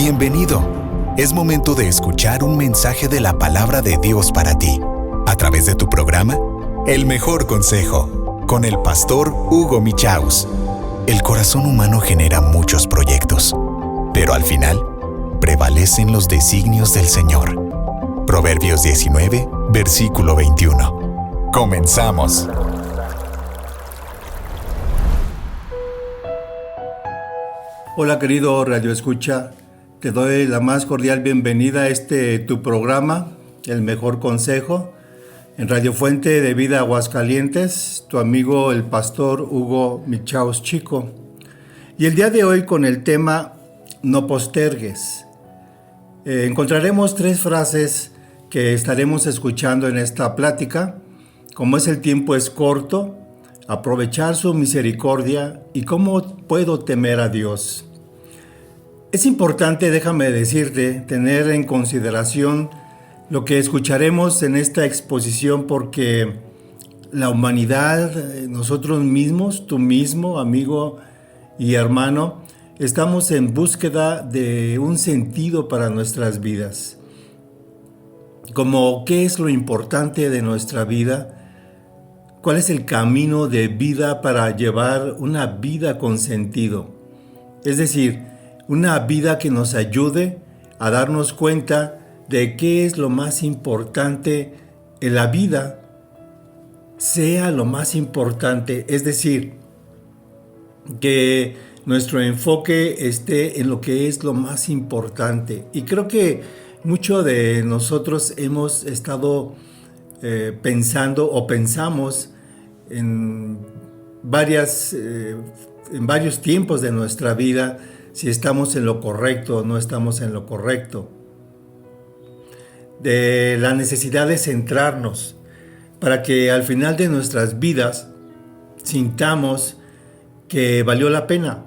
Bienvenido. Es momento de escuchar un mensaje de la palabra de Dios para ti, a través de tu programa, El Mejor Consejo, con el pastor Hugo Michaus. El corazón humano genera muchos proyectos, pero al final, prevalecen los designios del Señor. Proverbios 19, versículo 21. Comenzamos. Hola querido Radio Escucha, te doy la más cordial bienvenida a tu programa, El Mejor Consejo, en Radio Fuente de Vida Aguascalientes, tu amigo el pastor Hugo Michaus Chico. Y el día de hoy con el tema No postergues. Encontraremos 3 frases que estaremos escuchando en esta plática, como es el tiempo es corto, aprovechar su misericordia y cómo puedo temer a Dios. Es importante, déjame decirte, tener en consideración lo que escucharemos en esta exposición porque la humanidad, nosotros mismos, tú mismo, amigo y hermano, estamos en búsqueda de un sentido para nuestras vidas. Como qué es lo importante de nuestra vida, cuál es el camino de vida para llevar una vida con sentido. Es decir, una vida que nos ayude a darnos cuenta de qué es lo más importante en la vida, sea lo más importante, es decir, que nuestro enfoque esté en lo que es lo más importante. Y creo que muchos de nosotros hemos estado pensando o pensamos en varios tiempos de nuestra vida si estamos en lo correcto o no estamos en lo correcto. De la necesidad de centrarnos para que al final de nuestras vidas sintamos que valió la pena,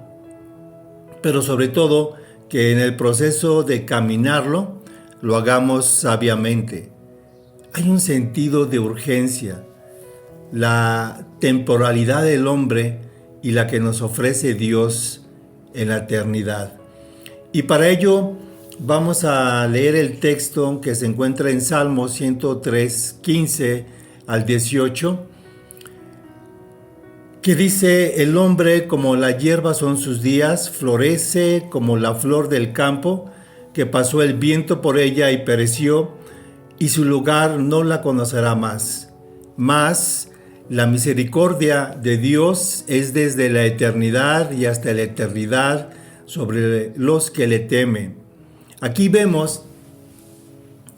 pero sobre todo que en el proceso de caminarlo lo hagamos sabiamente. Hay un sentido de urgencia, la temporalidad del hombre y la que nos ofrece Dios en la eternidad. Y para ello vamos a leer el texto que se encuentra en Salmo 103, 15 al 18, que dice: el hombre como la hierba son sus días, florece como la flor del campo, que pasó el viento por ella y pereció, y su lugar no la conocerá más. Mas la misericordia de Dios es desde la eternidad y hasta la eternidad sobre los que le temen. Aquí vemos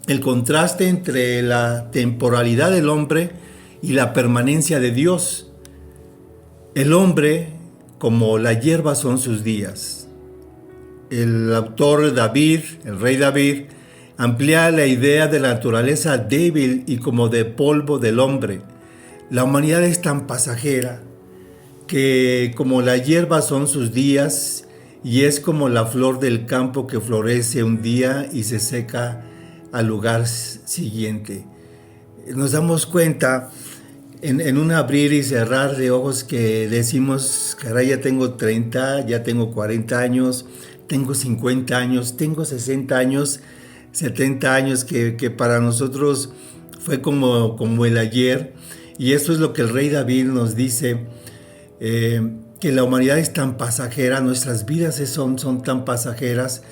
el contraste entre la temporalidad del hombre y la permanencia de Dios. El hombre, como la hierba son sus días. El autor David, el rey David, amplía la idea de la naturaleza débil y como de polvo del hombre. La humanidad es tan pasajera que como la hierba son sus días y es como la flor del campo que florece un día y se seca al lugar siguiente. Nos damos cuenta en un abrir y cerrar de ojos que decimos, caray, ya tengo 30, ya tengo 40 años, tengo 50 años, tengo 60 años, 70 años, que para nosotros fue como el ayer. Y eso es lo que el rey David nos dice, que la humanidad es tan pasajera, nuestras vidas son tan pasajeras.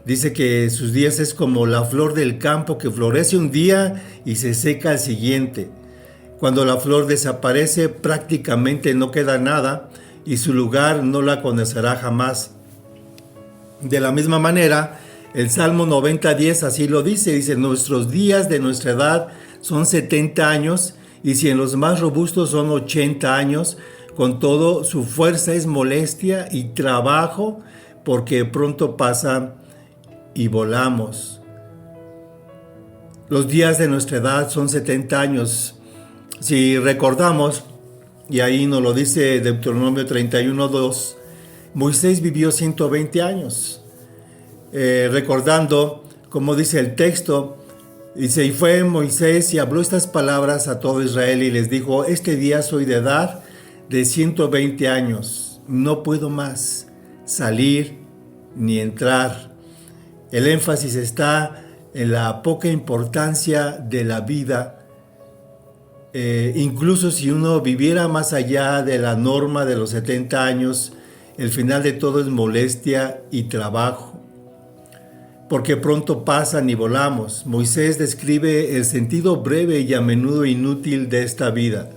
Dice que sus días es como la flor del campo que florece un día y se seca al siguiente. Cuando la flor desaparece, prácticamente no queda nada y su lugar no la conocerá jamás. De la misma manera, el Salmo 90:10 así lo dice, nuestros días de nuestra edad son 70 años, y si en los más robustos son 80 años, con todo su fuerza es molestia y trabajo, porque pronto pasa y volamos. Los días de nuestra edad son 70 años. Si recordamos, y ahí nos lo dice Deuteronomio 31:2, Moisés vivió 120 años. Recordando, como dice el texto, dice: y fue Moisés y habló estas palabras a todo Israel y les dijo: este día soy de edad de 120 años, no puedo más salir ni entrar. El énfasis está en la poca importancia de la vida. Incluso si uno viviera más allá de la norma de los 70 años, el final de todo es molestia y trabajo, porque pronto pasan y volamos. Moisés describe el sentido breve y a menudo inútil de esta vida.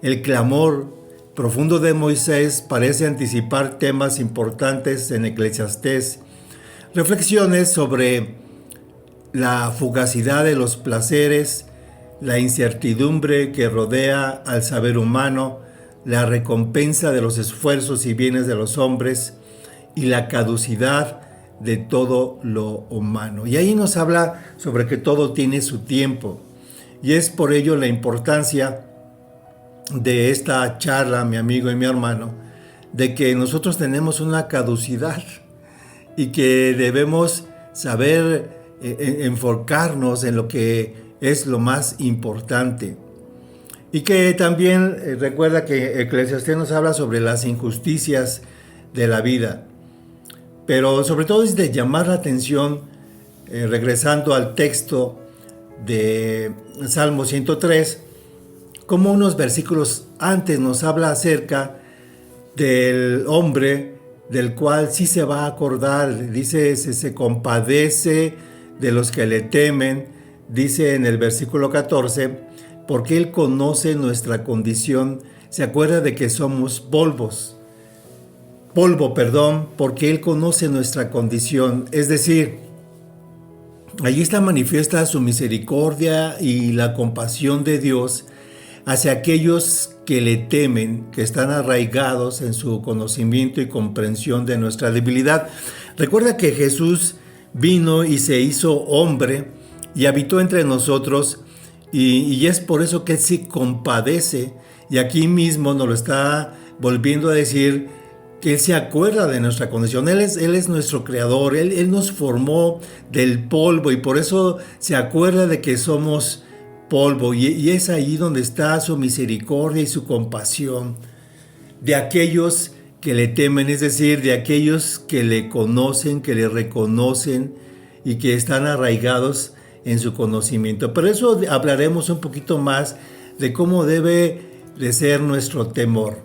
El clamor profundo de Moisés parece anticipar temas importantes en Eclesiastés. Reflexiones sobre la fugacidad de los placeres, la incertidumbre que rodea al saber humano, la recompensa de los esfuerzos y bienes de los hombres y la caducidad de todo lo humano. Y ahí nos habla sobre que todo tiene su tiempo. Y es por ello la importancia de esta charla, mi amigo y mi hermano, de que nosotros tenemos una caducidad y que debemos saber enfocarnos en lo que es lo más importante. Y que también recuerda que Eclesiastés nos habla sobre las injusticias de la vida. Pero sobre todo es de llamar la atención, regresando al texto de Salmo 103, como unos versículos antes nos habla acerca del hombre del cual sí se va a acordar. Dice, se compadece de los que le temen. Dice en el versículo 14, porque Él conoce nuestra condición, se acuerda de que somos polvo, porque Él conoce nuestra condición. Es decir, allí está manifiesta su misericordia y la compasión de Dios hacia aquellos que le temen, que están arraigados en su conocimiento y comprensión de nuestra debilidad. Recuerda que Jesús vino y se hizo hombre y habitó entre nosotros, y es por eso que Él se compadece, y aquí mismo nos lo está volviendo a decir, que Él se acuerda de nuestra condición. Él es nuestro creador, Él nos formó del polvo y por eso se acuerda de que somos polvo, y es ahí donde está su misericordia y su compasión de aquellos que le temen, es decir, de aquellos que le conocen, que le reconocen y que están arraigados en su conocimiento. Pero eso hablaremos un poquito más de cómo debe de ser nuestro temor.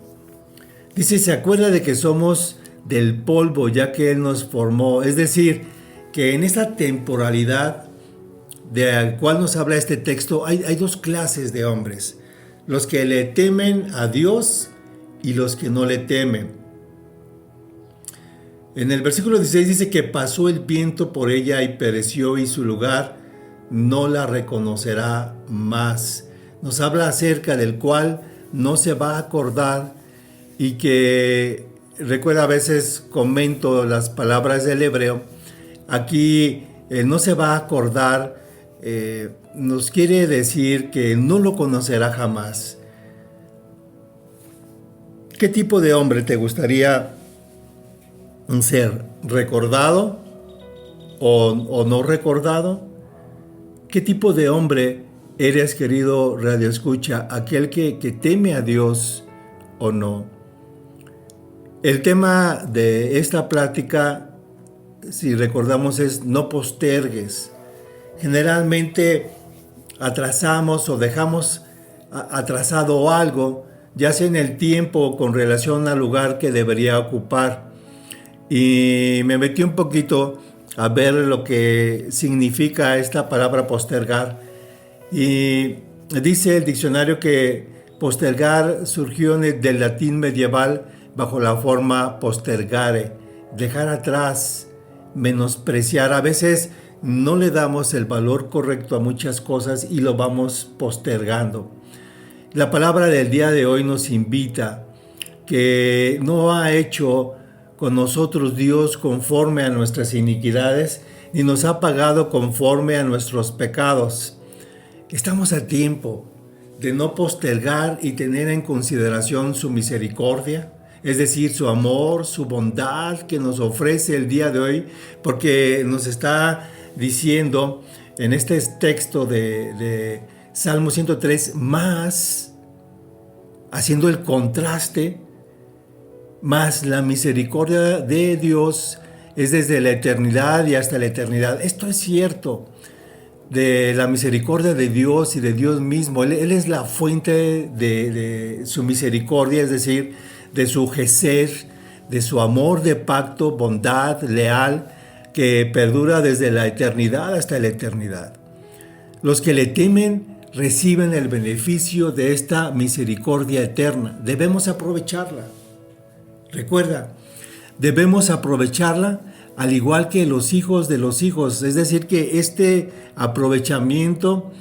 Dice, se acuerda de que somos del polvo, ya que Él nos formó. Es decir, que en esta temporalidad de la cual nos habla este texto, hay dos clases de hombres: los que le temen a Dios y los que no le temen. En el versículo 16 dice que pasó el viento por ella y pereció, y su lugar no la reconocerá más. Nos habla acerca del cual no se va a acordar, y que, recuerda, a veces comento las palabras del hebreo. Aquí no se va a acordar, nos quiere decir que no lo conocerá jamás. ¿Qué tipo de hombre te gustaría ser? ¿Recordado o no recordado? ¿Qué tipo de hombre eres, querido radioescucha? ¿Aquel que teme a Dios o no? El tema de esta plática, si recordamos, es no postergues. Generalmente atrasamos o dejamos atrasado algo, ya sea en el tiempo o con relación al lugar que debería ocupar. Y me metí un poquito a ver lo que significa esta palabra postergar. Y dice el diccionario que postergar surgió del latín medieval bajo la forma postergare, dejar atrás, menospreciar. A veces no le damos el valor correcto a muchas cosas y lo vamos postergando. La palabra del día de hoy nos invita que no ha hecho con nosotros Dios conforme a nuestras iniquidades, ni nos ha pagado conforme a nuestros pecados. Estamos a tiempo de no postergar y tener en consideración su misericordia, es decir, su amor, su bondad que nos ofrece el día de hoy, porque nos está diciendo en este texto de Salmo 103, más, haciendo el contraste, más la misericordia de Dios es desde la eternidad y hasta la eternidad. Esto es cierto de la misericordia de Dios y de Dios mismo. Él es la fuente de su misericordia, es decir, de su gesed, de su amor de pacto, bondad, leal, que perdura desde la eternidad hasta la eternidad. Los que le temen reciben el beneficio de esta misericordia eterna. Debemos aprovecharla. Recuerda, debemos aprovecharla al igual que los hijos de los hijos. Es decir, que este aprovechamiento,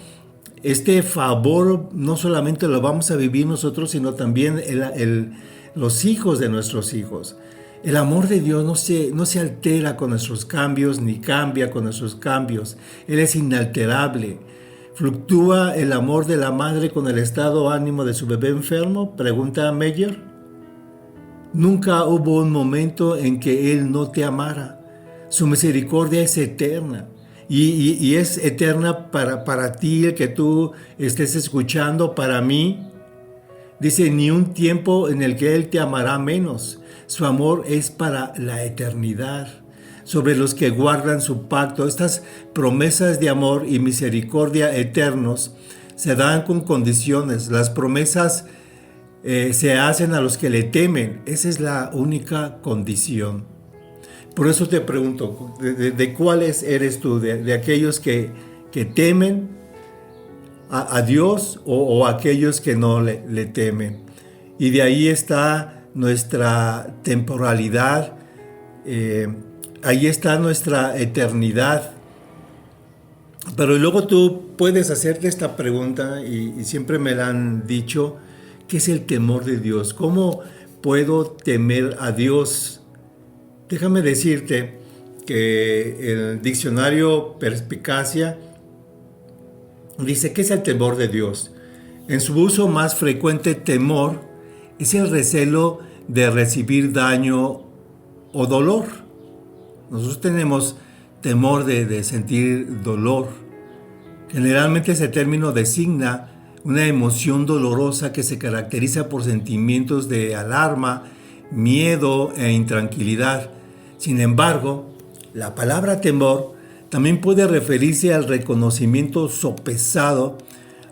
este favor, no solamente lo vamos a vivir nosotros, sino también los hijos de nuestros hijos. El amor de Dios no se altera con nuestros cambios, ni cambia con nuestros cambios. Él es inalterable. ¿Fluctúa el amor de la madre con el estado ánimo de su bebé enfermo?, pregunta Meyer. Nunca hubo un momento en que Él no te amara. Su misericordia es eterna. Y es eterna para ti, el que tú estés escuchando, para mí. Dice, ni un tiempo en el que Él te amará menos. Su amor es para la eternidad. Sobre los que guardan su pacto, estas promesas de amor y misericordia eternos se dan con condiciones. Las promesas se hacen a los que le temen. Esa es la única condición. Por eso te pregunto, ¿de cuáles eres tú? ¿De aquellos que temen a Dios o aquellos que no le temen? Y de ahí está nuestra temporalidad, ahí está nuestra eternidad. Pero luego tú puedes hacerte esta pregunta, y siempre me la han dicho, ¿qué es el temor de Dios? ¿Cómo puedo temer a Dios? Déjame decirte que el diccionario Perspicacia dice, ¿qué es el temor de Dios? En su uso más frecuente, temor es el recelo de recibir daño o dolor. Nosotros tenemos temor de sentir dolor. Generalmente ese término designa una emoción dolorosa que se caracteriza por sentimientos de alarma, miedo e intranquilidad. Sin embargo, la palabra temor también puede referirse al reconocimiento sopesado,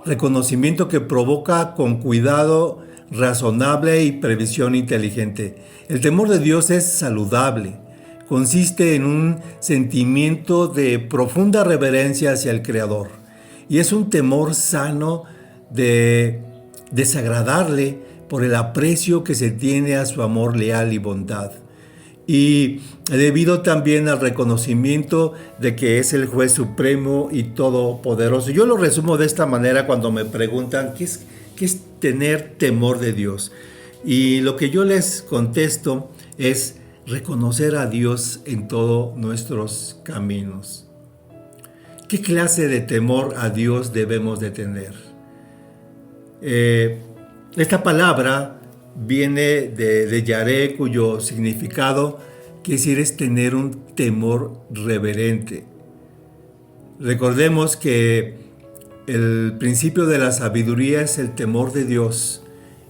reconocimiento que provoca con cuidado razonable y previsión inteligente. El temor de Dios es saludable. Consiste en un sentimiento de profunda reverencia hacia el Creador. Y es un temor sano de desagradarle por el aprecio que se tiene a su amor leal y bondad. Y debido también al reconocimiento de que es el juez supremo y todopoderoso. Yo lo resumo de esta manera cuando me preguntan ¿qué es tener temor de Dios? Y lo que yo les contesto es reconocer a Dios en todos nuestros caminos. ¿Qué clase de temor a Dios debemos de tener? Esta palabra viene de Yaré, cuyo significado quiere decir es tener un temor reverente. Recordemos que el principio de la sabiduría es el temor de Dios,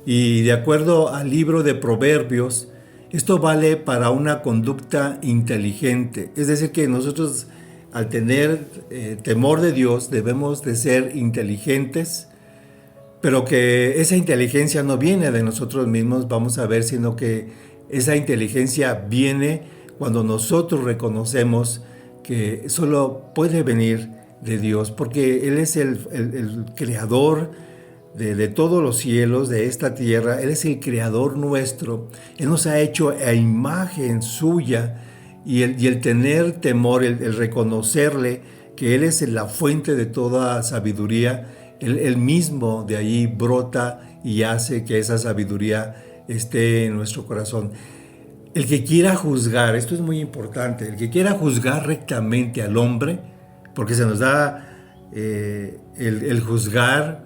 y de acuerdo al libro de Proverbios, esto vale para una conducta inteligente. Es decir, que nosotros al tener temor de Dios debemos de ser inteligentes, pero que esa inteligencia no viene de nosotros mismos, vamos a ver, sino que esa inteligencia viene cuando nosotros reconocemos que solo puede venir de Dios, porque Él es el creador de todos los cielos, de esta tierra. Él es el creador nuestro. Él nos ha hecho a imagen suya, y el tener temor, el reconocerle que Él es la fuente de toda sabiduría, Él mismo de ahí brota y hace que esa sabiduría esté en nuestro corazón. El que quiera juzgar, esto es muy importante, el que quiera juzgar rectamente al hombre, porque se nos da el juzgar,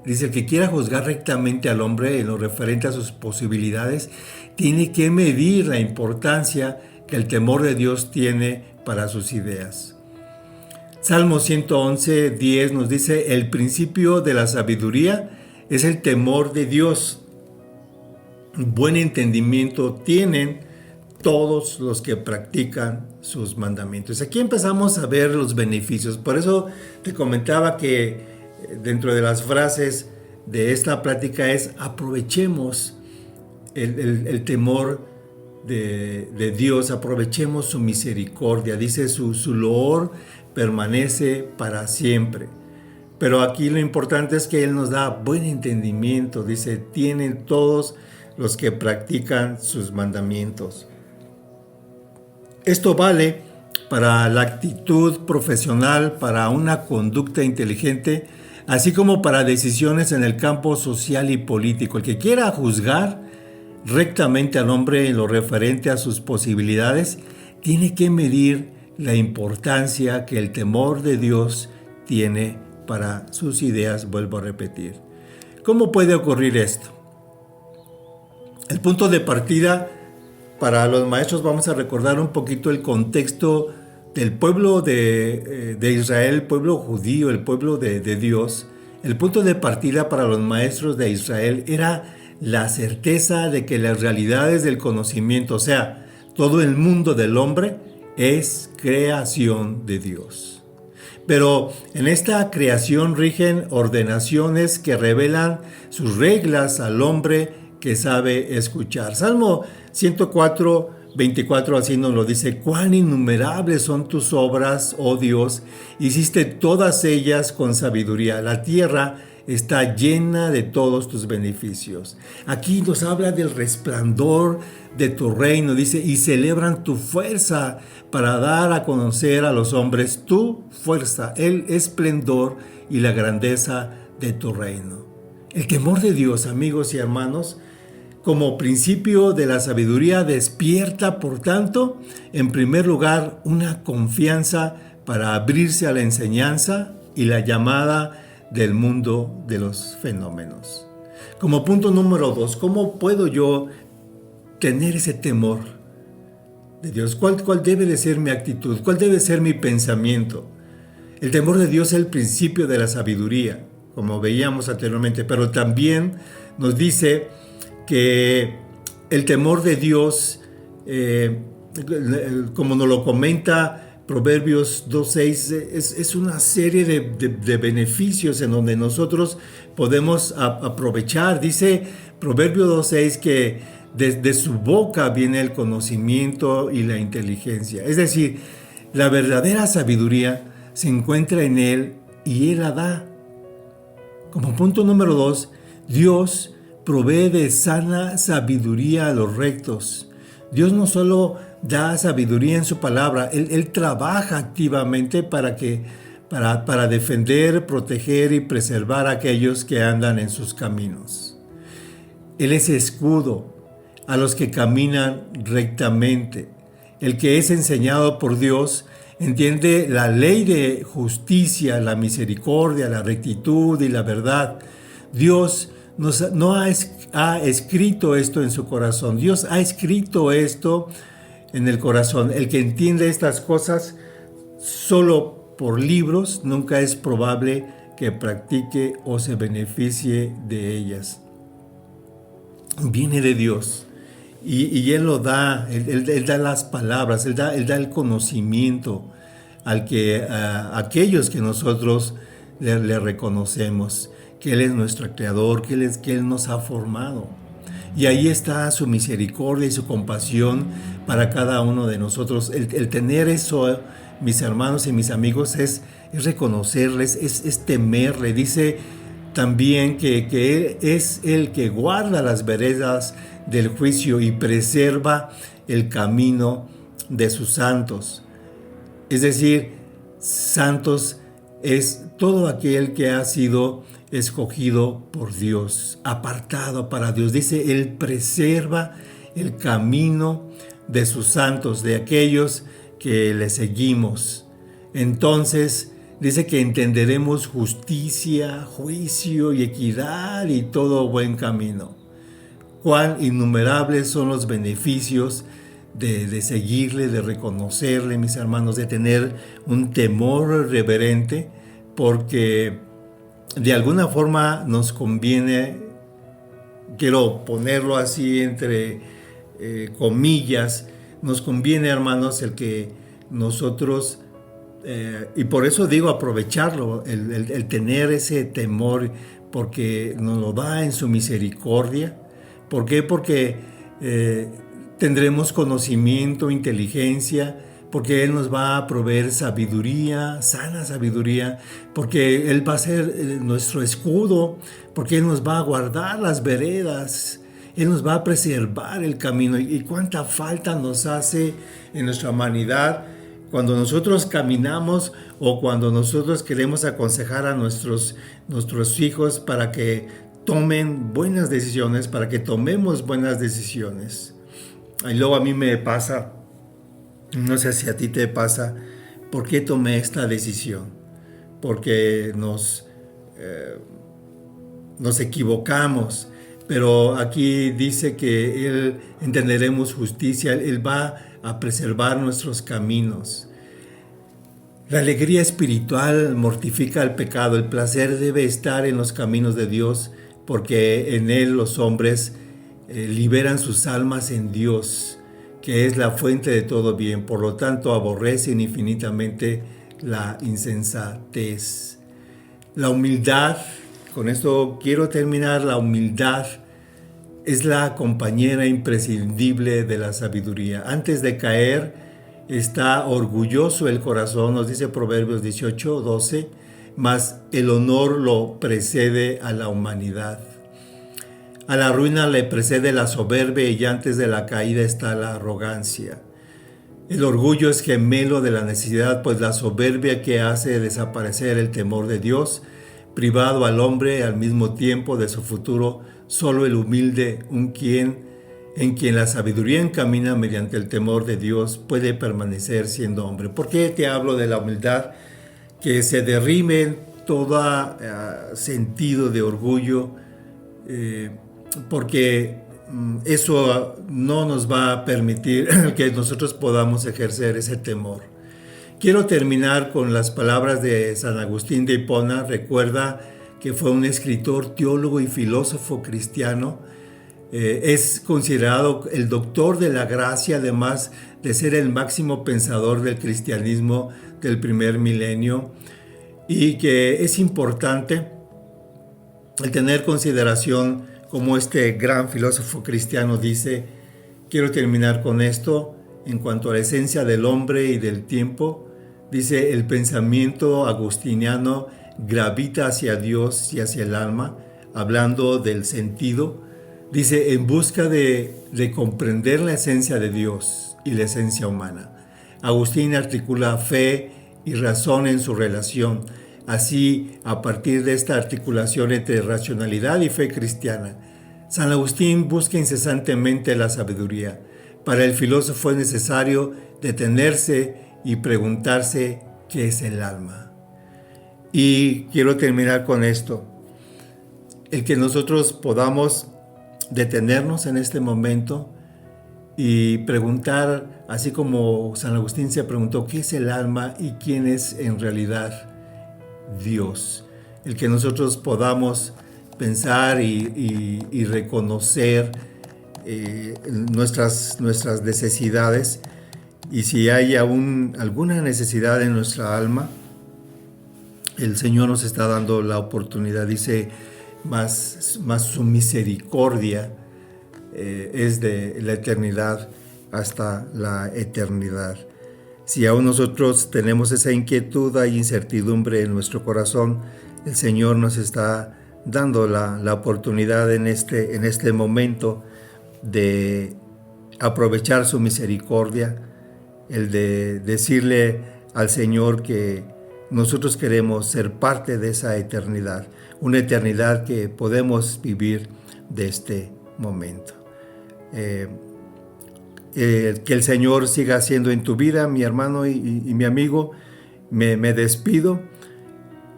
dice, el que quiera juzgar rectamente al hombre en lo referente a sus posibilidades, tiene que medir la importancia que el temor de Dios tiene para sus ideas. Salmo 111, 10 nos dice, el principio de la sabiduría es el temor de Dios. Buen entendimiento tienen todos los que practican sus mandamientos. Aquí empezamos a ver los beneficios. Por eso te comentaba que dentro de las frases de esta plática es: aprovechemos el temor de Dios, aprovechemos su misericordia. Dice, su loor permanece para siempre. Pero aquí lo importante es que Él nos da buen entendimiento. Dice, tienen todos los que practican sus mandamientos. Esto vale para la actitud profesional, para una conducta inteligente, así como para decisiones en el campo social y político. El que quiera juzgar rectamente al hombre en lo referente a sus posibilidades, tiene que medir la importancia que el temor de Dios tiene para sus ideas, vuelvo a repetir. ¿Cómo puede ocurrir esto? El punto de partida para los maestros, vamos a recordar un poquito el contexto del pueblo de Israel, el pueblo judío, el pueblo de Dios. El punto de partida para los maestros de Israel era la certeza de que las realidades del conocimiento, o sea, todo el mundo del hombre, es creación de Dios. Pero en esta creación rigen ordenaciones que revelan sus reglas al hombre que sabe escuchar. Salmo 104, 24 así nos lo dice: cuán innumerables son tus obras, oh Dios, hiciste todas ellas con sabiduría. La tierra está llena de todos tus beneficios. Aquí nos habla del resplandor de tu reino, dice, y celebran tu fuerza para dar a conocer a los hombres tu fuerza, el esplendor y la grandeza de tu reino. El temor de Dios, amigos y hermanos, como principio de la sabiduría, despierta, por tanto, en primer lugar, una confianza para abrirse a la enseñanza y la llamada del mundo de los fenómenos. Como punto número 2, ¿cómo puedo yo tener ese temor de Dios? ¿Cuál debe de ser mi actitud? ¿Cuál debe ser mi pensamiento? El temor de Dios es el principio de la sabiduría, como veíamos anteriormente, pero también nos dice que el temor de Dios, como nos lo comenta Proverbios 2.6, es una serie de beneficios en donde nosotros podemos aprovechar. Dice Proverbios 2.6 que desde su boca viene el conocimiento y la inteligencia. Es decir, la verdadera sabiduría se encuentra en Él y Él la da. Como punto número 2, Dios provee de sana sabiduría a los rectos. Dios no solo da sabiduría en su palabra, Él trabaja activamente para defender, proteger y preservar a aquellos que andan en sus caminos. Él es escudo a los que caminan rectamente. El que es enseñado por Dios entiende la ley de justicia, la misericordia, la rectitud y la verdad. Dios no ha escrito esto en su corazón. Dios ha escrito esto en el corazón. El que entiende estas cosas solo por libros, nunca es probable que practique o se beneficie de ellas. Viene de Dios y Él lo da, Él da las palabras, Él da el conocimiento a aquellos que nosotros le reconocemos, que Él es nuestro creador, que Él nos ha formado. Y ahí está su misericordia y su compasión para cada uno de nosotros. El tener eso, mis hermanos y mis amigos, es reconocerles, es temerle. Dice también que Él es el que guarda las veredas del juicio y preserva el camino de sus santos. Es decir, santos es todo aquel que ha sido escogido por Dios, apartado para Dios. Dice, Él preserva el camino de sus santos, de aquellos que le seguimos. Entonces, dice que entenderemos justicia, juicio y equidad y todo buen camino. Cuán innumerables son los beneficios de seguirle, de reconocerle, mis hermanos, de tener un temor reverente, porque de alguna forma nos conviene, quiero ponerlo así entre comillas, Nos conviene, hermanos, el que nosotros, y por eso digo aprovecharlo, el tener ese temor, porque nos lo da en su misericordia. ¿Por qué? Porque tendremos conocimiento, inteligencia, porque Él nos va a proveer sabiduría, sana sabiduría, porque Él va a ser nuestro escudo, porque Él nos va a guardar las veredas, Él nos va a preservar el camino. Y cuánta falta nos hace en nuestra humanidad cuando nosotros caminamos o cuando nosotros queremos aconsejar a nuestros hijos para que tomen buenas decisiones, para que tomemos buenas decisiones. Y luego a mí me pasa, no sé si a ti te pasa, ¿por qué tomé esta decisión? Porque nos equivocamos, pero aquí dice que Él entenderemos justicia, Él va a preservar nuestros caminos. La alegría espiritual mortifica el pecado, el placer debe estar en los caminos de Dios, porque en Él los hombres liberan sus almas en Dios, que es la fuente de todo bien. Por lo tanto, aborrecen infinitamente la insensatez. La humildad, con esto quiero terminar, la humildad es la compañera imprescindible de la sabiduría. Antes de caer, está orgulloso el corazón, nos dice Proverbios 18:12, mas el honor lo precede a la humanidad. A la ruina le precede la soberbia y antes de la caída está la arrogancia. El orgullo es gemelo de la necesidad, pues la soberbia que hace desaparecer el temor de Dios, privado al hombre al mismo tiempo de su futuro, solo el humilde, en quien la sabiduría encamina mediante el temor de Dios, puede permanecer siendo hombre. ¿Por qué te hablo de la humildad? Que se derrime todo sentido de orgullo, porque eso no nos va a permitir que nosotros podamos ejercer ese temor. Quiero terminar con las palabras de San Agustín de Hipona. Recuerda que fue un escritor, teólogo y filósofo cristiano. Es considerado el doctor de la gracia, además de ser el máximo pensador del cristianismo del primer milenio, y que es importante el tener consideración, como este gran filósofo cristiano dice. Quiero terminar con esto. En cuanto a la esencia del hombre y del tiempo, dice: el pensamiento agustiniano gravita hacia Dios y hacia el alma, hablando del sentido. Dice, en busca de comprender la esencia de Dios y la esencia humana. Agustín articula fe y razón en su relación. Así, a partir de esta articulación entre racionalidad y fe cristiana, San Agustín busca incesantemente la sabiduría. Para el filósofo es necesario detenerse y preguntarse qué es el alma. Y quiero terminar con esto. El que nosotros podamos detenernos en este momento y preguntar, así como San Agustín se preguntó, ¿qué es el alma y quién es en realidad Dios? El que nosotros podamos pensar y reconocer nuestras necesidades, y si hay aún alguna necesidad en nuestra alma, el Señor nos está dando la oportunidad. Dice, más su misericordia es de la eternidad hasta la eternidad. Si aún nosotros tenemos esa inquietud e incertidumbre en nuestro corazón, el Señor nos está dando la oportunidad en este momento de aprovechar su misericordia, el de decirle al Señor que nosotros queremos ser parte de esa eternidad, una eternidad que podemos vivir de este momento. Que el Señor siga haciendo en tu vida, mi hermano y mi amigo. Me despido,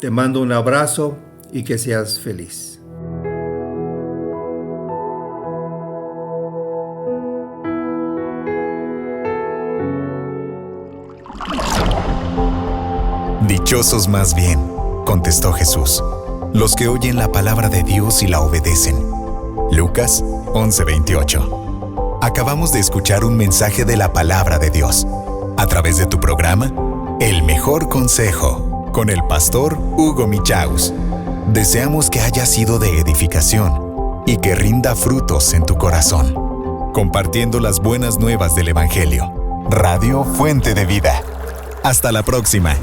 te mando un abrazo y que seas feliz. Dichosos más bien, contestó Jesús, los que oyen la palabra de Dios y la obedecen. Lucas 11:28. Acabamos de escuchar un mensaje de la palabra de Dios a través de tu programa El Mejor Consejo con el pastor Hugo Michaus. Deseamos que haya sido de edificación y que rinda frutos en tu corazón. Compartiendo las buenas nuevas del Evangelio. Radio Fuente de Vida. Hasta la próxima.